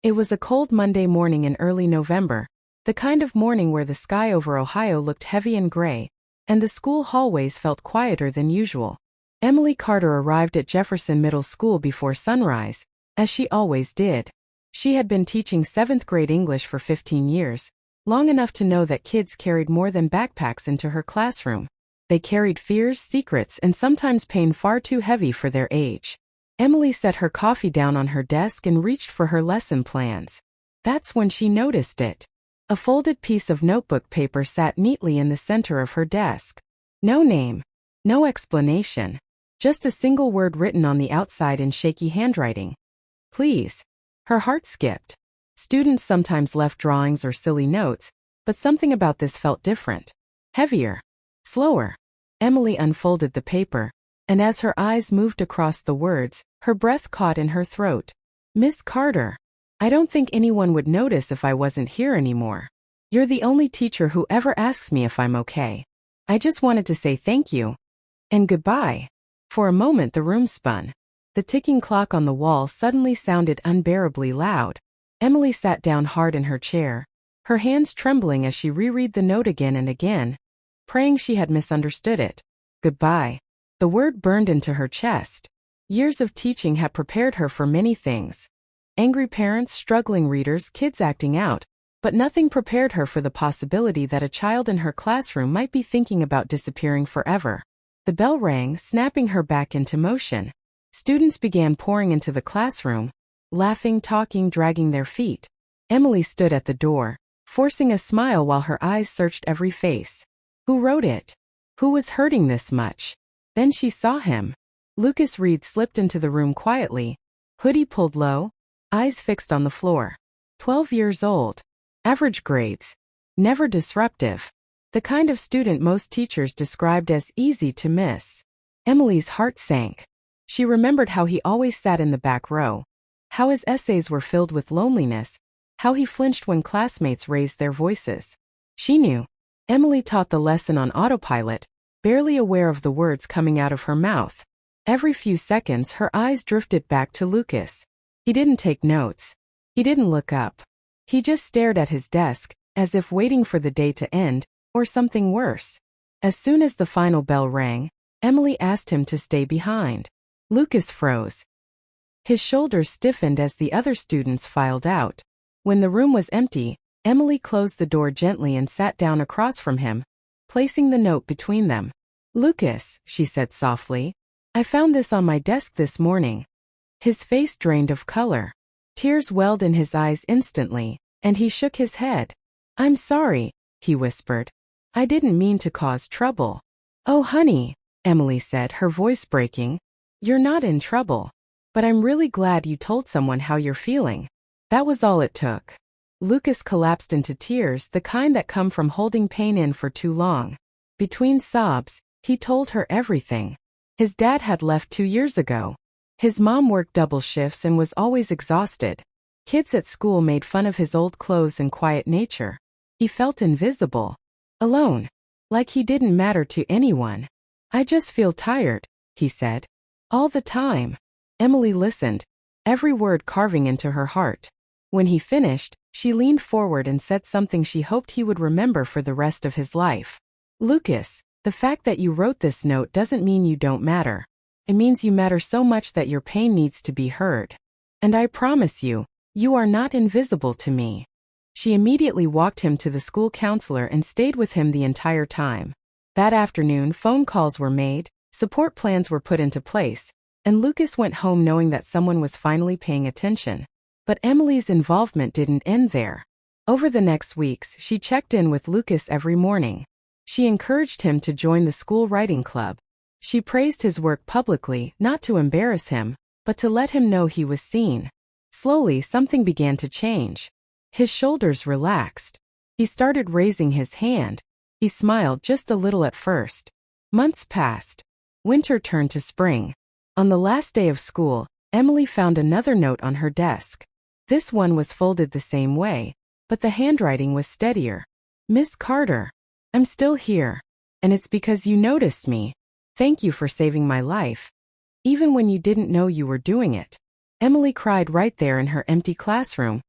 It was a cold Monday morning in early November, the kind of morning where the sky over Ohio looked heavy and gray, and the school hallways felt quieter than usual. Emily Carter arrived at Jefferson Middle School before sunrise, as she always did. She had been teaching 7th grade English for 15 years, long enough to know that kids carried more than backpacks into her classroom. They carried fears, secrets, and sometimes pain far too heavy for their age. Emily set her coffee down on her desk and reached for her lesson plans. That's when she noticed it. A folded piece of notebook paper sat neatly in the center of her desk. No name. No explanation. Just a single word written on the outside in shaky handwriting. Please. Her heart skipped. Students sometimes left drawings or silly notes, but something about this felt different. Heavier. Slower. Emily unfolded the paper, and as her eyes moved across the words, her breath caught in her throat. Miss Carter. I don't think anyone would notice if I wasn't here anymore. You're the only teacher who ever asks me if I'm okay. I just wanted to say thank you. And goodbye. For a moment the room spun. The ticking clock on the wall suddenly sounded unbearably loud. Emily sat down hard in her chair, her hands trembling as she reread the note again and again, praying she had misunderstood it. Goodbye. The word burned into her chest. Years of teaching had prepared her for many things. Angry parents, struggling readers, kids acting out, but nothing prepared her for the possibility that a child in her classroom might be thinking about disappearing forever. The bell rang, snapping her back into motion. Students began pouring into the classroom, laughing, talking, dragging their feet. Emily stood at the door, forcing a smile while her eyes searched every face. Who wrote it? Who was hurting this much? Then she saw him. Lucas Reed slipped into the room quietly, hoodie pulled low, eyes fixed on the floor. 12 years old. Average grades. Never disruptive. The kind of student most teachers described as easy to miss. Emily's heart sank. She remembered how he always sat in the back row, how his essays were filled with loneliness, how he flinched when classmates raised their voices. She knew. Emily taught the lesson on autopilot, barely aware of the words coming out of her mouth. Every few seconds her eyes drifted back to Lucas. He didn't take notes. He didn't look up. He just stared at his desk, as if waiting for the day to end, or something worse. As soon as the final bell rang, Emily asked him to stay behind. Lucas froze. His shoulders stiffened as the other students filed out. When the room was empty, Emily closed the door gently and sat down across from him, placing the note between them. Lucas, she said softly, I found this on my desk this morning. His face drained of color. Tears welled in his eyes instantly, and he shook his head. I'm sorry, he whispered. I didn't mean to cause trouble. Oh, honey, Emily said, her voice breaking. You're not in trouble. But I'm really glad you told someone how you're feeling. That was all it took. Lucas collapsed into tears, the kind that come from holding pain in for too long. Between sobs, he told her everything. His dad had left 2 years ago. His mom worked double shifts and was always exhausted. Kids at school made fun of his old clothes and quiet nature. He felt invisible. Alone. Like he didn't matter to anyone. I just feel tired, he said. All the time. Emily listened, every word carving into her heart. When he finished, she leaned forward and said something she hoped he would remember for the rest of his life. Lucas, the fact that you wrote this note doesn't mean you don't matter. It means you matter so much that your pain needs to be heard. And I promise you, you are not invisible to me. She immediately walked him to the school counselor and stayed with him the entire time. That afternoon, phone calls were made, support plans were put into place, and Lucas went home knowing that someone was finally paying attention. But Emily's involvement didn't end there. Over the next weeks, she checked in with Lucas every morning. She encouraged him to join the school writing club. She praised his work publicly, not to embarrass him, but to let him know he was seen. Slowly, something began to change. His shoulders relaxed. He started raising his hand. He smiled just a little at first. Months passed. Winter turned to spring. On the last day of school, Emily found another note on her desk. This one was folded the same way, but the handwriting was steadier. Miss Carter, I'm still here. And it's because you noticed me. Thank you for saving my life. Even when you didn't know you were doing it. Emily cried right there in her empty classroom,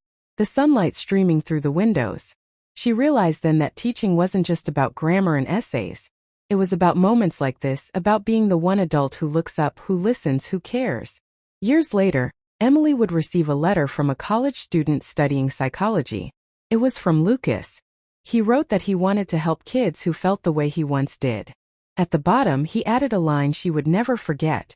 the sunlight streaming through the windows. She realized then that teaching wasn't just about grammar and essays. It was about moments like this, about being the one adult who looks up, who listens, who cares. Years later, Emily would receive a letter from a college student studying psychology. It was from Lucas. He wrote that he wanted to help kids who felt the way he once did. At the bottom, he added a line she would never forget.